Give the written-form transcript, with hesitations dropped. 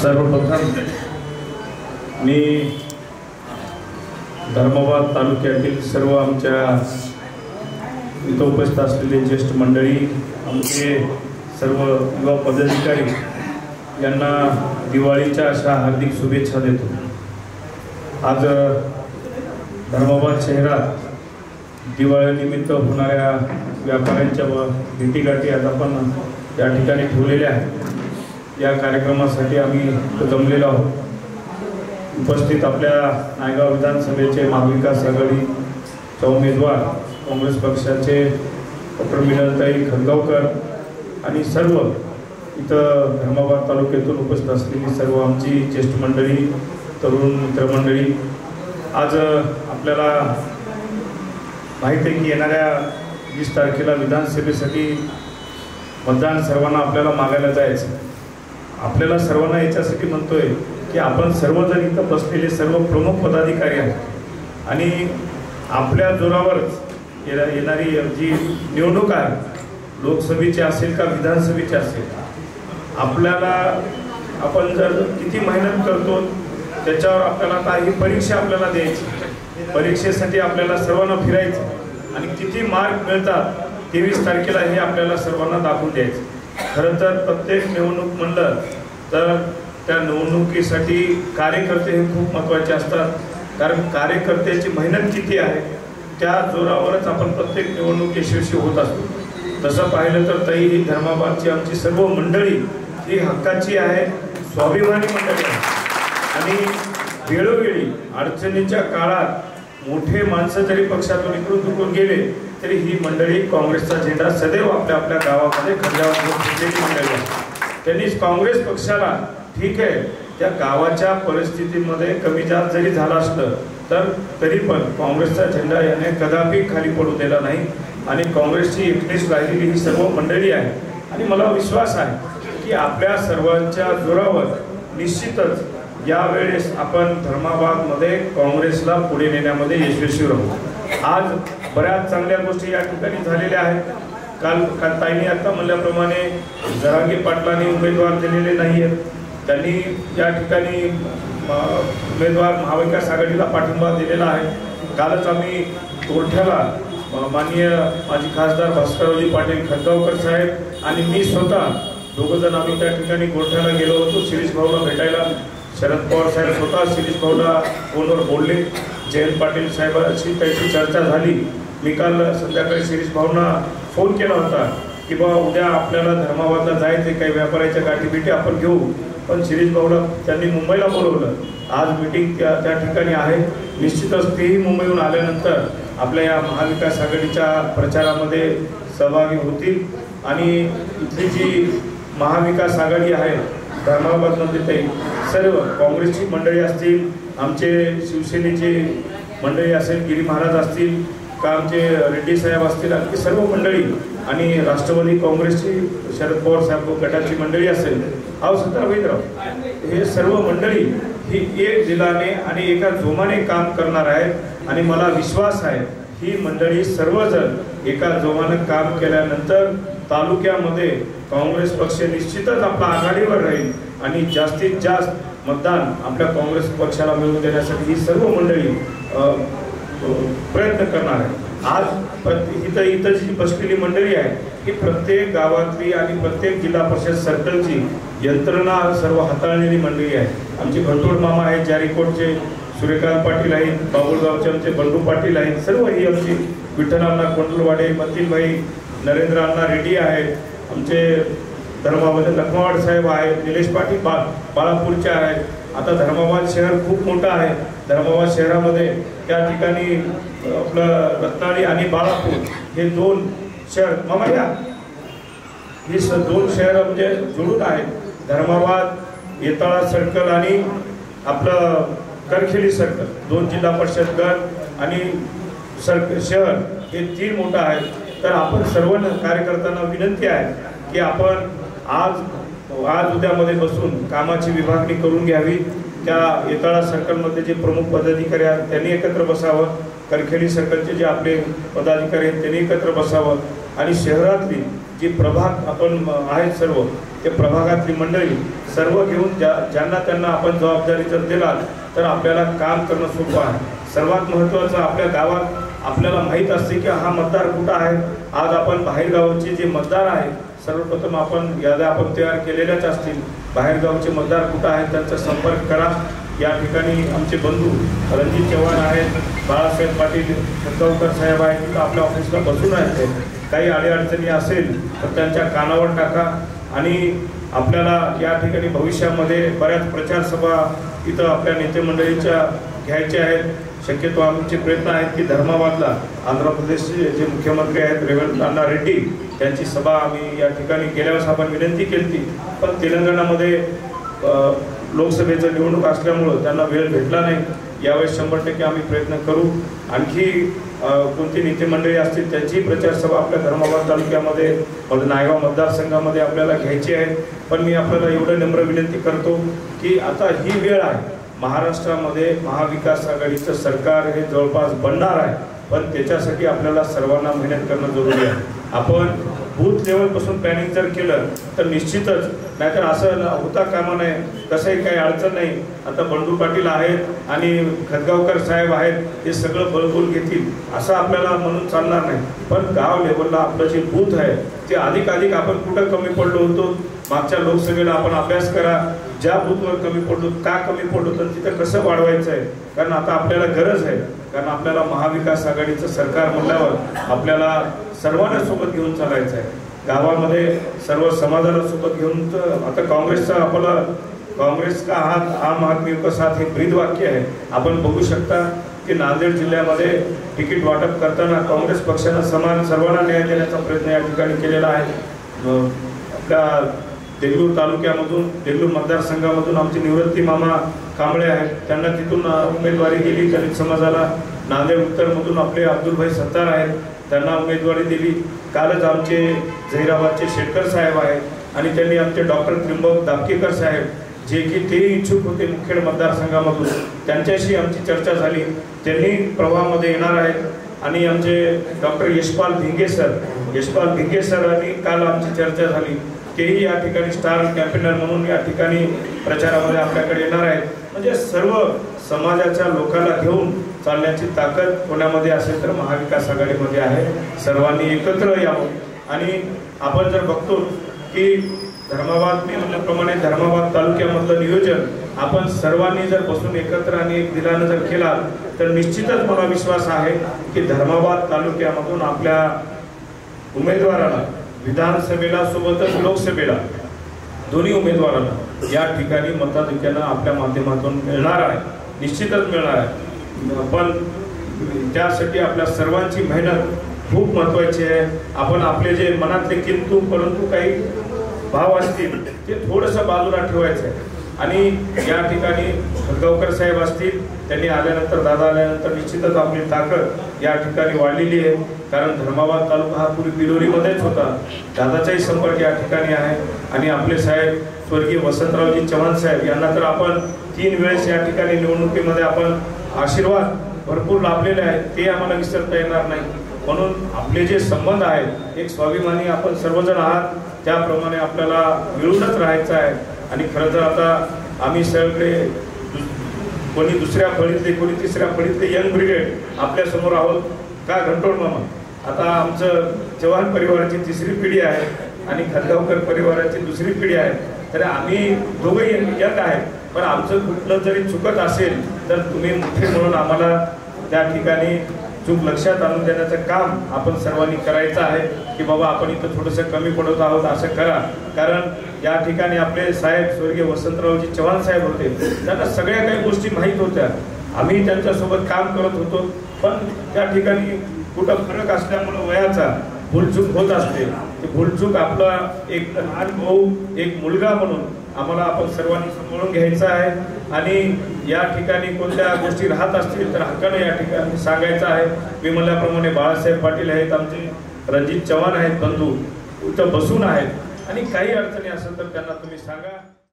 सर्वप्रथम मी धर्माबाद तालुक्यातील सर्व आमच्या इथं उपस्थित असलेले ज्येष्ठ मंडळी, आमचे सर्व युवा पदाधिकारी यांना दिवाळीच्या अशा हार्दिक शुभेच्छा देतो। आज धर्माबाद शहरात दिवाळीनिमित्त होणाऱ्या व्यापाऱ्यांच्या भेटीगाठी आज आपण या ठिकाणी ठेवलेल्या आहेत। या कार्यक्रमासाठी आम्ही जमलेलो आहोत। उपस्थित आपल्या नायगाव विधानसभेचे महाविकास आघाडीचे उमेदवार काँग्रेस पक्षाचे डॉक्टर मिनलताई खंडगावकर आणि सर्व इथं धर्माबाद तालुक्यातून उपस्थित असलेली सर्व आमची ज्येष्ठ मंडळी, तरुण मित्रमंडळी, आज आपल्याला माहिती आहे की येणाऱ्या 20 तारखेला विधानसभेसाठी मतदान सर्वांना आपल्याला मागायला जायचं। आपल्याला सर्वांना याच्यासाठी म्हणतोय की आपण सर्वजण इथं बसलेले सर्व प्रमुख पदाधिकारी आहेत आणि आपल्या जोरावरच येणारी जी निवडणूक आहे, लोकसभेची असेल का विधानसभेची असेल, आपल्याला आपण जर किती मेहनत करतो त्याच्यावर आपल्याला काही परीक्षा आपल्याला द्यायची। परीक्षेसाठी आपल्याला सर्वांना फिरायचं आणि किती मार्क मिळतात 23 तारखेला हे आपल्याला सर्वांना दाखवून द्यायचं। खरं तर प्रत्येक निवडणूक म्हणलं तर त्या निवडणुकीसाठी कार्यकर्ते हे खूप महत्त्वाचे असतात, कारण कार्यकर्त्याची मेहनत किती आहे त्या जोरावरच आपण प्रत्येक निवडणूक यशस्वी होत असतो। तसं पाहिलं तर ताई ही धर्माबादची आमची सर्व मंडळी ही हक्काची आहे, स्वाभिमानी मंडळी आहे आणि वेळोवेळी अडचणीच्या काळात मोठे माणसं जरी पक्षातून इकडून तिकडून गेले तरी ही मंडळी काँग्रेसचा झेंडा सदैव आपल्या आपल्या गावामध्ये खंडावर घेतलेली मंडळी आहे। त्यांनी काँग्रेस पक्षाला ठीक आहे त्या गावाच्या परिस्थितीमध्ये कमी जास्त जरी झाला असलं तर तरी पण काँग्रेसचा झेंडा याने कदापि खाली पडू दिला नाही आणि काँग्रेसची एकनीस राहिलेली ही सर्व मंडळी आहे आणि मला विश्वास आहे की आपल्या सर्वांच्या जोरावर निश्चितच यावेळेस आपण धर्माबादमध्ये काँग्रेसला पुढे नेण्यामध्ये यशस्वी राहू। आज बऱ्याच चांगल्या गोष्टी या ठिकाणी झालेल्या आहेत। काल ताईंनी आता म्हणल्याप्रमाणे जरांगे पाटलांनी उमेदवार दिलेले नाही आहेत, त्यांनी या ठिकाणी उमेदवार महाविकास आघाडीला पाठिंबा दिलेला आहे। कालच आम्ही गोरठ्याला माननीय माजी खासदार भास्कररावजी पाटील खंडगावकर साहेब आणि मी स्वतः दोघंजण आम्ही त्या ठिकाणी गोरठ्याला गेलो होतो शिरीष भाऊला भेटायला। शरद पवार साहेब स्वतः शिरीष भाऊला फोनवर बोलले, जयंत पाटील साहेबांशी त्याची चर्चा झाली। मी काल संध्याकाळी शिरीष भाऊंना फोन केला होता की बाबा उद्या आपल्याला धर्माबादला जायचे, काही व्यापाऱ्याच्या गाठीभेटी आपण घेऊ, पण शिरीष भाऊला त्यांनी मुंबईला बोलवलं। आज मीटिंग त्या ठिकाणी आहे। निश्चितच तेही मुंबईहून आल्यानंतर आपल्या या महाविकास आघाडीच्या प्रचारामध्ये सहभागी होतील आणि इथली जी महाविकास आघाडी आहे धर्माबादमध्ये ते सर्व काँग्रेसची मंडळी असतील, आमचे शिवसेनेचे मंडळी असेल, गिरी महाराज असतील का आमचे रेड्डी साहेब असतील, आणखी सर्व मंडळी आणि राष्ट्रवादी काँग्रेसची शरद पवार साहेब गटाची मंडळी असेल, सत्तावीसराव, हे सर्व मंडळी ही एक दिलाने आणि एका जोमाने काम करणार आहेत आणि मला विश्वास आहे ही मंडळी सर्वजण एका जोमाने काम केल्यानंतर तालुक्यामध्ये काँग्रेस पक्ष निश्चितच आपला आघाडीवर राहील आणि जास्तीत जास्त मतदान आपल्या काँग्रेस पक्षाला मिळवून देण्यासाठी ही सर्व मंडळी प्रयत्न करणार आहे। आज इथं जी बसलेली मंडळी आहे ही प्रत्येक गावातली आणि प्रत्येक जिल्हा परिषद सर्कलची यंत्रणा सर्व हाताळलेली मंडळी आहे। आमचे घंटोड मामा आहेत, जारीकोटचे सूर्यकांत पाटील आहेत, बाबुळगावचे आमचे बंडू पाटील आहेत, सर्व ही आमची विठ्ठलांना कोंडलवाडे, मतीनभाई नरेंद्र अण्णा रेड्डी आहेत, आमचे धर्माबाद लखमावाड साहेब आहेत, निलेश पाटील बाळापूरचे आहेत। आता धर्माबाद शहर खूप मोठं आहे। धर्माबाद शहरामध्ये त्या ठिकाणी आपलं रत्नाळी आणि बाळापूर हे 2 शहर मामा या ही 2 शहर म्हणजे जुळून आहेत। धर्माबाद येताळा सर्कल आणि आपलं करखेली सर्कल 2 जिल्हा परिषद गट आणि शहर हे 3 मोठं आहे। तर आपण सर्व कार्यकर्त्यांना विनंती आहे की आपण आज उद्यामध्ये बसून कामाची विभागणी करून घ्यावी। त्या येताळा सर्कलमध्ये जे प्रमुख पदाधिकारी आहेत त्यांनी एकत्र बसावं, करखेडी सर्कलचे जे आपले पदाधिकारी आहेत त्यांनी एकत्र बसावं आणि शहरातली जी प्रभाग आपण आहेत सर्व ते प्रभागातली मंडळी सर्व घेऊन ज्यांना त्यांना आपण जबाबदारी जर दिला तर आपल्याला काम करणं सोपं आहे। सर्वात महत्त्वाचं आपल्या गावात आपल्याला माहीत असते की हा मतदार कुठं आहे। आज आपण बाहेरगावचे जे मतदार आहेत सर्वप्रथम आपण याद्या आपण तयार केलेल्याच असतील, बाहेरगावचे मतदार कुठं आहेत त्यांचा संपर्क करा। या ठिकाणी आमचे बंधू रणजित चव्हाण आहेत, बाळासाहेब पाटील खतगावकर साहेब आहेत, तिथं आपल्या ऑफिसला बसून आहेत। काही अडीअडचणी असेल तर त्यांच्या कानावर टाका आणि आपल्याला या ठिकाणी भविष्यामध्ये बऱ्याच प्रचार सभा इथं आपल्या नेते मंडळीच्या घ्यायच्या आहेत। शक्यतो आमचे प्रयत्न आहेत की धर्माबादला आंध्र प्रदेशचे जे मुख्यमंत्री आहेत रेवंत अण्णा रेड्डी त्यांची सभा आम्ही या ठिकाणी गेल्या वेळेस आपण विनंती केली, पण तेलंगणामध्ये लोकसभेचं निवडणूक असल्यामुळं त्यांना वेळ भेटला नाही। यावेळेस 100% आम्ही प्रयत्न करू। आणखी कोणती नेते मंडळी असतील त्यांची प्रचार सभा आपल्या धर्माबाद तालुक्यामध्ये नायगाव मतदारसंघामध्ये आपल्याला घ्यायची आहे। पण मी आपल्याला एवढं नम्र विनंती करतो की आता ही वेळ आहे, महाराष्ट्रामध्ये महाविकास आघाडीचं सरकार हे जवळपास बनणार आहे, पण त्याच्यासाठी आपल्याला सर्वांना मेहनत करणं जरुरी आहे। आपण बूथ लेवलपासून प्लॅनिंग जर केलं तर निश्चितच, नाहीतर असं होता कामा नये। कसंही काही अडचण नाही, आता बंडू पाटील आहेत आणि खतगावकर साहेब आहेत, ते सगळं बळबोल घेतील असं आपल्याला म्हणून चालणार नाही। पण गाव लेवलला आपलं जे बूथ आहे ते अधिक आपण कुठं कमी पडलो होतो मागच्या लोकसभेला आपण अभ्यास करा, ज्या बूथवर कमी पडलो का कमी पडलो तर तिथं कसं वाढवायचं आहे। कारण आता आपल्याला गरज आहे, कारण आपल्याला महाविकास आघाडीचं सरकार म्हणल्यावर आपल्याला सर्वांना सोबत घेऊन चालायचं आहे। गावामध्ये सर्व समाजाला सोबत घेऊन आता काँग्रेसचा आपला काँग्रेस का हात आम आदमी का साथ हे ब्रीद वाक्य आहे। आपण बघू शकता की नांदेड जिल्ह्यामध्ये तिकीट वाटप करताना काँग्रेस पक्षानं सर्वांना न्याय देण्याचा प्रयत्न या ठिकाणी केलेला आहे। आपल्या देगलूर तालुक्यामधून देगलूर मतदारसंघामधून आमचे निवृत्ती मामा कांबळे आहेत, त्यांना तिथून उमेदवारी दिली। दलित समाजाला नांदेड उत्तरमधून आपले अब्दुलभाई सत्तार आहेत, त्यांना उमेदवारी दिली। कालच आमचे झहिराबादचे शेटकर साहेब आहेत आणि त्यांनी आमचे डॉक्टर त्रिंबक दापकेकर साहेब जे की ते इच्छुक होते मुखेड मतदारसंघामधून, त्यांच्याशी आमची चर्चा झाली, त्यांनी प्रवाहामध्ये येणार आहेत। आणि आमचे डॉक्टर यशपाल भिंगे सर आणि काल आमची चर्चा झाली, तेही या ठिकाणी स्टार कॅम्पेनर म्हणून या ठिकाणी प्रचारामध्ये आपल्याकडे येणार आहेत। म्हणजे सर्व समाजाच्या लोकांना घेऊन चालण्याची ताकद कोणामध्ये असेल तर महाविकास आघाडीमध्ये आहे। सर्वांनी एकत्र यावं आणि आपण जर बघतो की धर्माबाद मी म्हटल्याप्रमाणे धर्माबाद तालुक्यामधलं नियोजन आपण सर्वांनी जर बसून एकत्र आणि एक दिलानं जर केला तर निश्चितच मला विश्वास आहे की धर्माबाद तालुक्यामधून आपल्या उमेदवाराला विधानसभेला सोबतच लोकसभेला दोन्ही उमेदवारांना या ठिकाणी मताधिक्यानं आपल्या माध्यमातून मिळणार आहे, निश्चितच मिळणार आहे। पण त्यासाठी आपल्या सर्वांची मेहनत खूप महत्त्वाची आहे। आपण आपले जे मनातले किंतु परंतु काही भाव असतील ते थोडंसं बाजूला ठेवायचं आहे आणि या ठिकाणी खतगावकर साहेब असतील, त्यांनी आल्यानंतर दादा आल्यानंतर निश्चितच आपली ताकद या ठिकाणी वाढलेली आहे। कारण धर्माबाद तालुका हा पूर्वी बिलोरीमध्येच होता, दादाचाही संपर्क या ठिकाणी आहे। आणि आपले साहेब स्वर्गीय वसंतरावजी चव्हाण साहेब यांना तर आपण 3 वेळेस या ठिकाणी निवडणुकीमध्ये आपण आशीर्वाद भरपूर लाभलेले आहेत, ते आम्हाला विसरता येणार नाही। म्हणून आपले जे संबंध आहेत एक स्वाभिमानी आपण सर्वजण आहात, त्याप्रमाणे आपल्याला मिळूनच राहायचं आहे। आणि खरं तर आता आम्ही सगळे कोणी दुसऱ्या फळीतले कोणी तिसऱ्या फळीतले यंग ब्रिगेड आपल्यासमोर आहोत का घंटोळ मामा, आता आमचं चव्हाण परिवाराची 3री पिढी आहे आणि खतगावकर परिवाराची 2री पिढी आहे, तर आम्ही दोघंही यंग आहेत। पण आमचं कुठलं जरी चुकत असेल तर तुम्ही मोठे म्हणून आम्हाला त्या ठिकाणी चूक लक्षात आणून देण्याचं काम आपण सर्वांनी करायचं आहे की बाबा आपण इथं थोडंसं कमी पडत आहोत असं करा। कारण या ठिकाणी आपले साहेब स्वर्गीय वसंतरावजी चव्हाण साहेब होते, त्यांना सगळ्या काही गोष्टी माहीत होत्या, आम्ही त्यांच्यासोबत काम करत होतो। पण त्या ठिकाणी कुठं फरक असल्यामुळं वयाचा भूलचूक होत असते, ते भूलचूक आपला एक लहान भाऊ एक मुलगा म्हणून आम्हाला आपण सर्वांनी सांभाळून घ्यायचं आहे। आणि या ठिकाणी कोणत्या गोष्टी राहत असतील तर हक्काने या ठिकाणी सांगायचं आहे। मी म्हणल्याप्रमाणे बाळासाहेब पाटील आहेत, आमचे रणजित चव्हाण आहेत, बंधू इथं बसून आहेत आणि काही अडचणी असेल तर त्यांना तुम्ही सांगा।